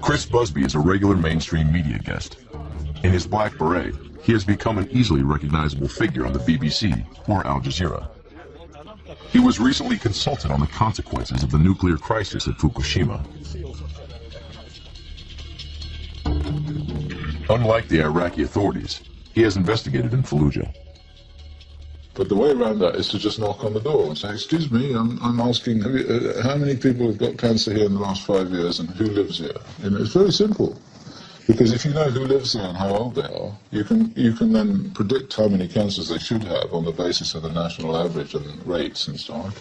Chris Busby is a regular mainstream media guest. In his black beret, he has become an easily recognizable figure on the BBC or Al Jazeera. He was recently consulted on the consequences of the nuclear crisis at Fukushima. Unlike the Iraqi authorities, he has investigated in Fallujah. But the way around that is to just knock on the door and say, excuse me, I'm asking, how many people have got cancer here in the last 5 years and who lives here? And it's very simple. Because if you know who lives there and how old they are, you can then predict how many cancers they should have on the basis of the national average and rates and so on,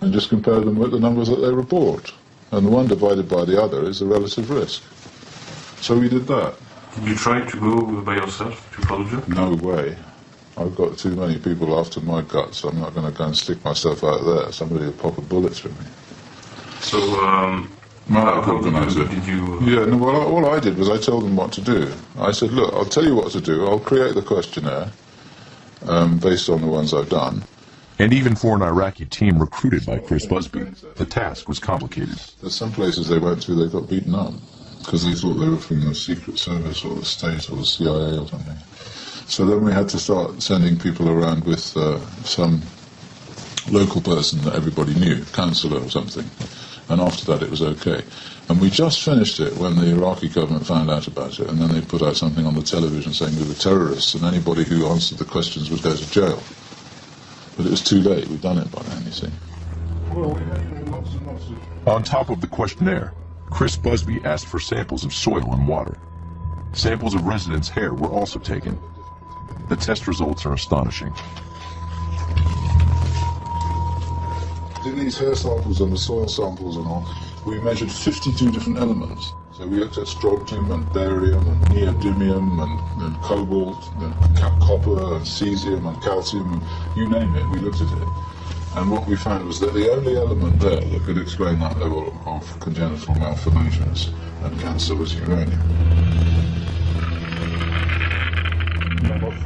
and just compare them with the numbers that they report. And the one divided by the other is the relative risk. So we did that. Did you try to go by yourself to Fallujah? No way. I've got too many people after my guts. I'm not going to go and stick myself out there. Somebody will pop a bullet through me. So, did you... Yeah, no, well, all I did was I told them what to do. I said, look, I'll tell you what to do. I'll create the questionnaire based on the ones I've done. And even for an Iraqi team recruited by Chris Busby, the task was complicated. There's some places they went to, they got beaten up because they thought they were from the Secret Service or the State or the CIA or something. So then we had to start sending people around with some local person that everybody knew, councillor or something. And after that it was okay. And we just finished it when the Iraqi government found out about it, and then they put out something on the television saying we were terrorists and anybody who answered the questions would go to jail. But it was too late, we'd done it by then, you see. On top of the questionnaire, Chris Busby asked for samples of soil and water. Samples of residents' hair were also taken. The test results are astonishing. In these hair samples and the soil samples and all, we measured 52 different elements. So we looked at strontium and barium and neodymium and cobalt and copper and cesium and calcium and you name it, we looked at it. And what we found was that the only element there that could explain that level of congenital malformations and cancer was uranium.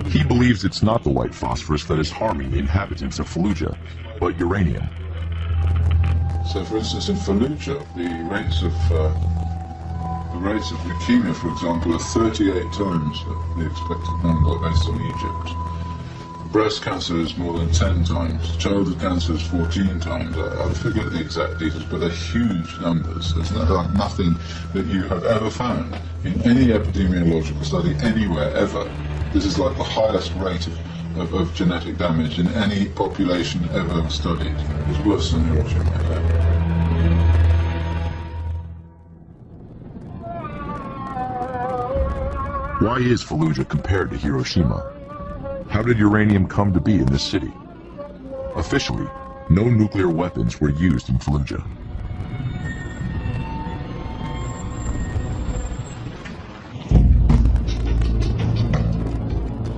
He believes it's not the white phosphorus that is harming the inhabitants of Fallujah, but uranium. So, for instance, in Fallujah, the rates of leukemia, for example, are 38 times the expected number based on Egypt. Breast cancer is more than 10 times. Childhood cancer is 14 times. I forget the exact details, but they're huge numbers. There's nothing that you have ever found in any epidemiological study anywhere ever. This is like the highest rate of genetic damage in any population ever studied. It's worse than Hiroshima. Why is Fallujah compared to Hiroshima? How did uranium come to be in this city? Officially, no nuclear weapons were used in Fallujah.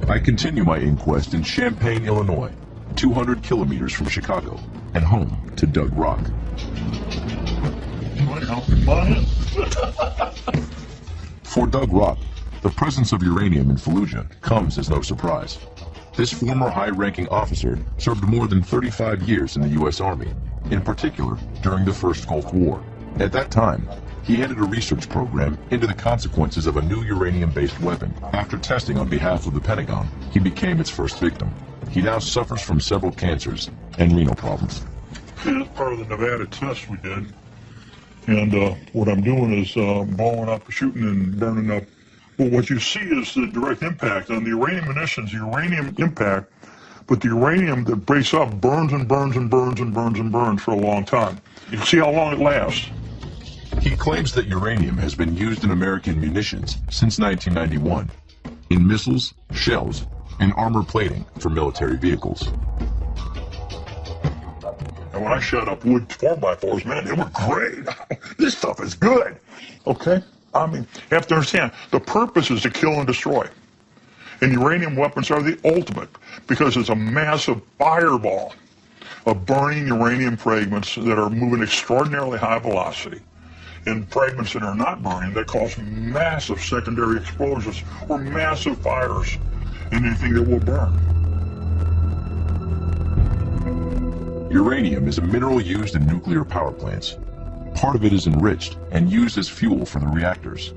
I continue my inquest in Champaign, Illinois, 200 kilometers from Chicago, and home to Doug Rock. For Doug Rock, the presence of uranium in Fallujah comes as no surprise. This former high-ranking officer served more than 35 years in the U.S. Army, in particular during the First Gulf War. At that time, he headed a research program into the consequences of a new uranium-based weapon. After testing on behalf of the Pentagon, he became its first victim. He now suffers from several cancers and renal problems. It's part of the Nevada test we did. And what I'm doing is blowing up, shooting and burning up. Well, what you see is the direct impact on the uranium munitions, the uranium impact, but the uranium that breaks up burns and burns and burns and burns and burns for a long time. You can see how long it lasts. He claims that uranium has been used in American munitions since 1991, in missiles, shells, and armor plating for military vehicles. And when I shot up wood 4x4s, man, they were great. This stuff is good. Okay? I mean, you have to understand, the purpose is to kill and destroy. And uranium weapons are the ultimate, because it's a massive fireball of burning uranium fragments that are moving extraordinarily high velocity, and fragments that are not burning that cause massive secondary explosions or massive fires in anything that will burn. Uranium is a mineral used in nuclear power plants. Part of it is enriched and used as fuel for the reactors.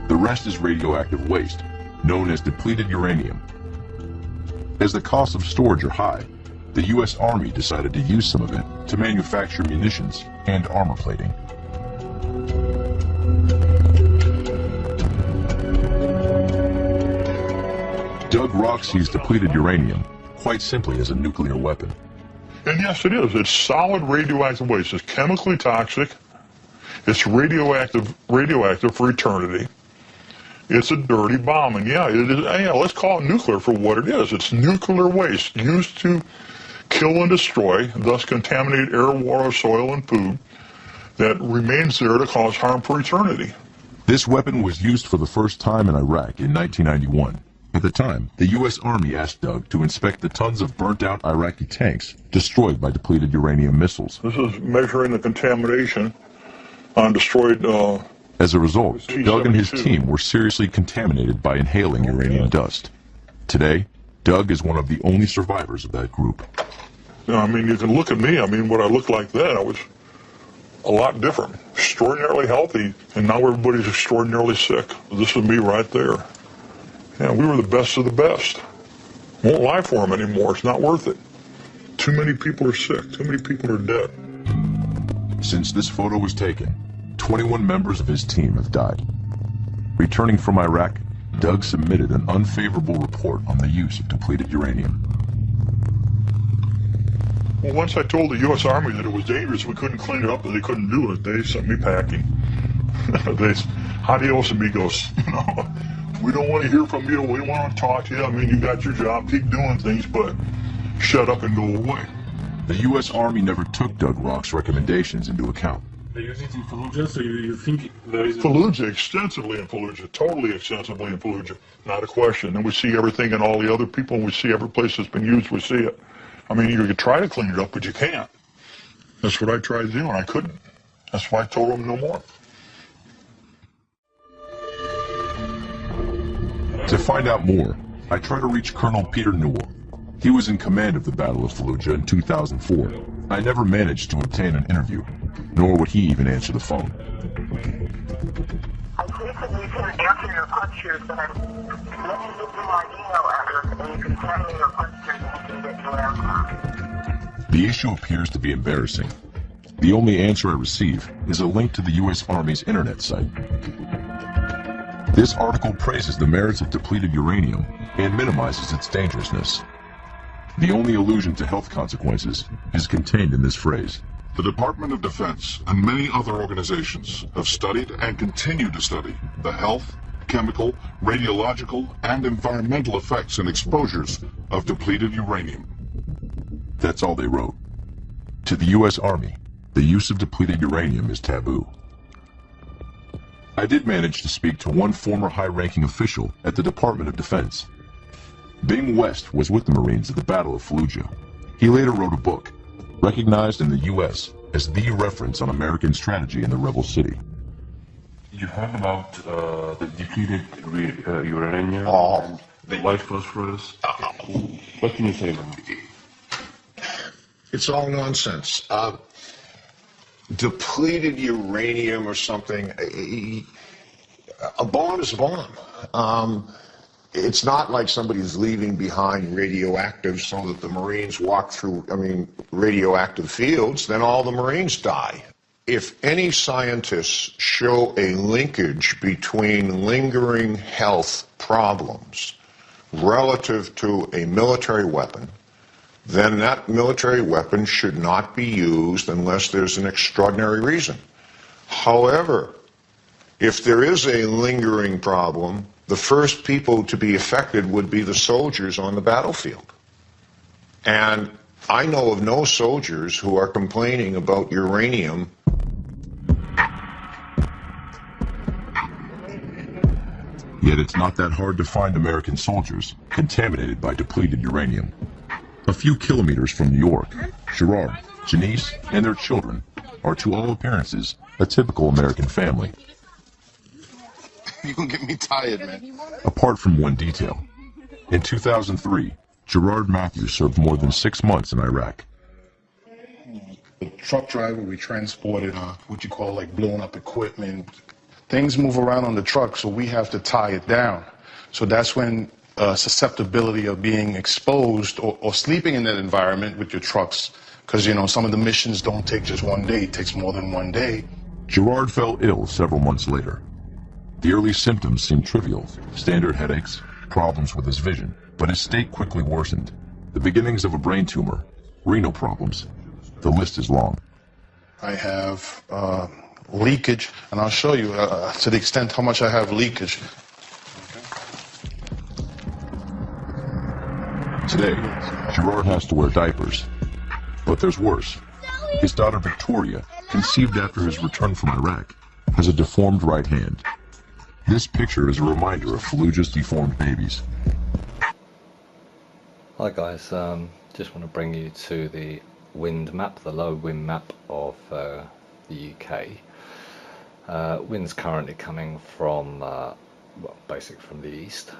The rest is radioactive waste, known as depleted uranium. As the costs of storage are high, the U.S. Army decided to use some of it to manufacture munitions and armor plating. Rock sees depleted uranium quite simply as a nuclear weapon. And yes, it is. It's solid radioactive waste. It's chemically toxic. It's radioactive for eternity. It's a dirty bomb. And yeah, it is, yeah, let's call it nuclear for what it is. It's nuclear waste used to kill and destroy, thus contaminate air, water, soil, and food that remains there to cause harm for eternity. This weapon was used for the first time in Iraq in 1991. At the time, the U.S. Army asked Doug to inspect the tons of burnt-out Iraqi tanks destroyed by depleted uranium missiles. This is measuring the contamination on destroyed... As a result, Doug and his team were seriously contaminated by inhaling uranium dust. Today, Doug is one of the only survivors of that group. I mean, you can look at me. I mean, what I looked like then, I was a lot different. Extraordinarily healthy, and now everybody's extraordinarily sick. This is me right there. Yeah, we were the best of the best. Won't lie for them anymore. It's not worth it. Too many people are sick. Too many people are dead. Since this photo was taken, 21 members of his team have died. Returning from Iraq, Doug submitted an unfavorable report on the use of depleted uranium. Well, once I told the U.S. Army that it was dangerous, we couldn't clean it up, and they couldn't do it, they sent me packing. Adios, amigos. You know, we don't want to hear from you. We want to talk to you. I mean, you got your job. Keep doing things, but shut up and go away. The U.S. Army never took Doug Rock's recommendations into account. They use it in Fallujah, so you think there is... Fallujah, extensively in Fallujah, totally extensively in Fallujah, not a question. And we see everything in all the other people, and we see every place that's been used, we see it. I mean, you could try to clean it up, but you can't. That's what I tried to do, and I couldn't. That's why I told them no more. To find out more, I tried to reach Colonel Peter Newell. He was in command of the Battle of Fallujah in 2004. I never managed to obtain an interview, nor would he even answer the phone. I basically can answer your questions, but let me give you my email address, and you can send me your questions and I can get your answer. The issue appears to be embarrassing. The only answer I receive is a link to the U.S. Army's internet site. This article praises the merits of depleted uranium and minimizes its dangerousness. The only allusion to health consequences is contained in this phrase. The Department of Defense and many other organizations have studied and continue to study the health, chemical, radiological, and environmental effects and exposures of depleted uranium. That's all they wrote. To the U.S. Army, the use of depleted uranium is taboo. I did manage to speak to one former high-ranking official at the Department of Defense. Bing West was with the Marines at the Battle of Fallujah. He later wrote a book, recognized in the U.S. as the reference on American strategy in the rebel city. You heard about the depleted uranium and the white phosphorus? What can you say about it? It's all nonsense. Depleted uranium or something, a bomb is a bomb. It's not like somebody's leaving behind radioactive so that the Marines walk through, radioactive fields, then all the Marines die. If any scientists show a linkage between lingering health problems relative to a military weapon, then that military weapon should not be used unless there's an extraordinary reason. However, if there is a lingering problem, the first people to be affected would be the soldiers on the battlefield. And I know of no soldiers who are complaining about uranium. Yet it's not that hard to find American soldiers contaminated by depleted uranium. A few kilometers from New York, Gerard, Janice, and their children are to all appearances a typical American family. You can get me tired, man. Apart from one detail. In 2003, Gerard Matthews served more than 6 months in Iraq. The truck driver, we transported what you call like blown up equipment. Things move around on the truck, so we have to tie it down. So that's when susceptibility of being exposed or sleeping in that environment with your trucks, because you know some of the missions don't take just one day, it takes more than one day. Gerard fell ill several months later. The early symptoms seemed trivial, standard headaches, problems with his vision, but his state quickly worsened. The beginnings of a brain tumor, renal problems. The list is long. I have leakage, and I'll show you to the extent how much I have leakage. Today, Gerard has to wear diapers. But there's worse. His daughter Victoria, conceived after his return from Iraq, has a deformed right hand. This picture is a reminder of Fallujah's deformed babies. Hi guys, just want to bring you to the wind map, the low wind map of the UK. Wind's currently coming from, well, basically from the east,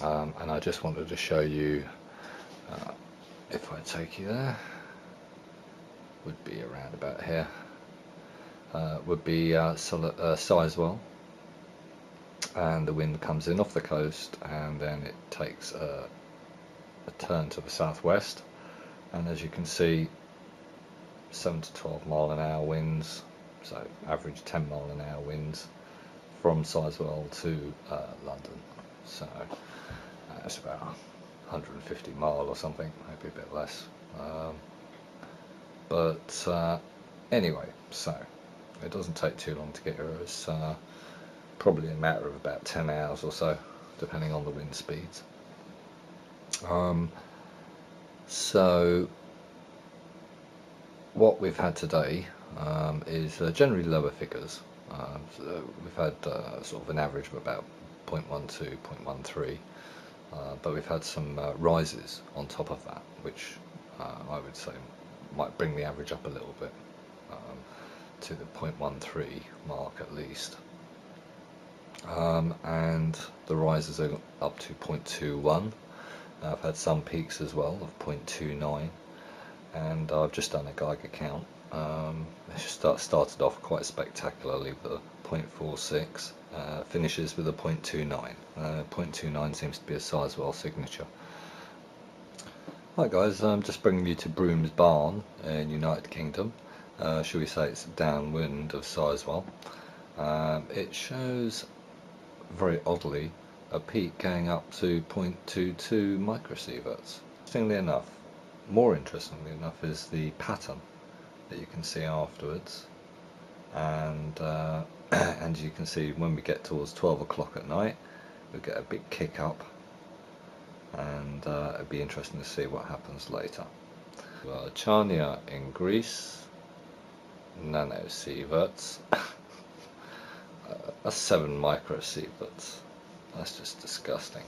and I just wanted to show you, if I take you there, would be around about here, would be Sizewell, and the wind comes in off the coast and then it takes a turn to the southwest, and as you can see, 7 to 12 mile an hour winds, so average 10 mile an hour winds from Sizewell to London, so it's about 150 mile or something, maybe a bit less, but anyway, so it doesn't take too long to get here. It's probably a matter of about 10 hours or so, depending on the wind speeds. So what we've had today is generally lower figures. So we've had sort of an average of about 0.12, 0.13, but we've had some rises on top of that, which I would say might bring the average up a little bit, to the 0.13 mark at least. And the rises are up to 0.21. I've had some peaks as well of 0.29, and I've just done a Geiger count. It started off quite spectacularly with a 0.46, finishes with a 0.29. 0.29 seems to be a Sizewell signature. Hi guys, I'm just bringing you to Broom's Barn in United Kingdom. Shall we say it's downwind of Sizewell. It shows, very oddly, a peak going up to 0.22 microsieverts. Interestingly enough, more interestingly enough, is the pattern that you can see afterwards, and and you can see when we get towards 12 o'clock at night, we get a big kick up, and it'd be interesting to see what happens later. Well, Charnia in Greece, nanosieverts, 7 microsieverts. That's just disgusting.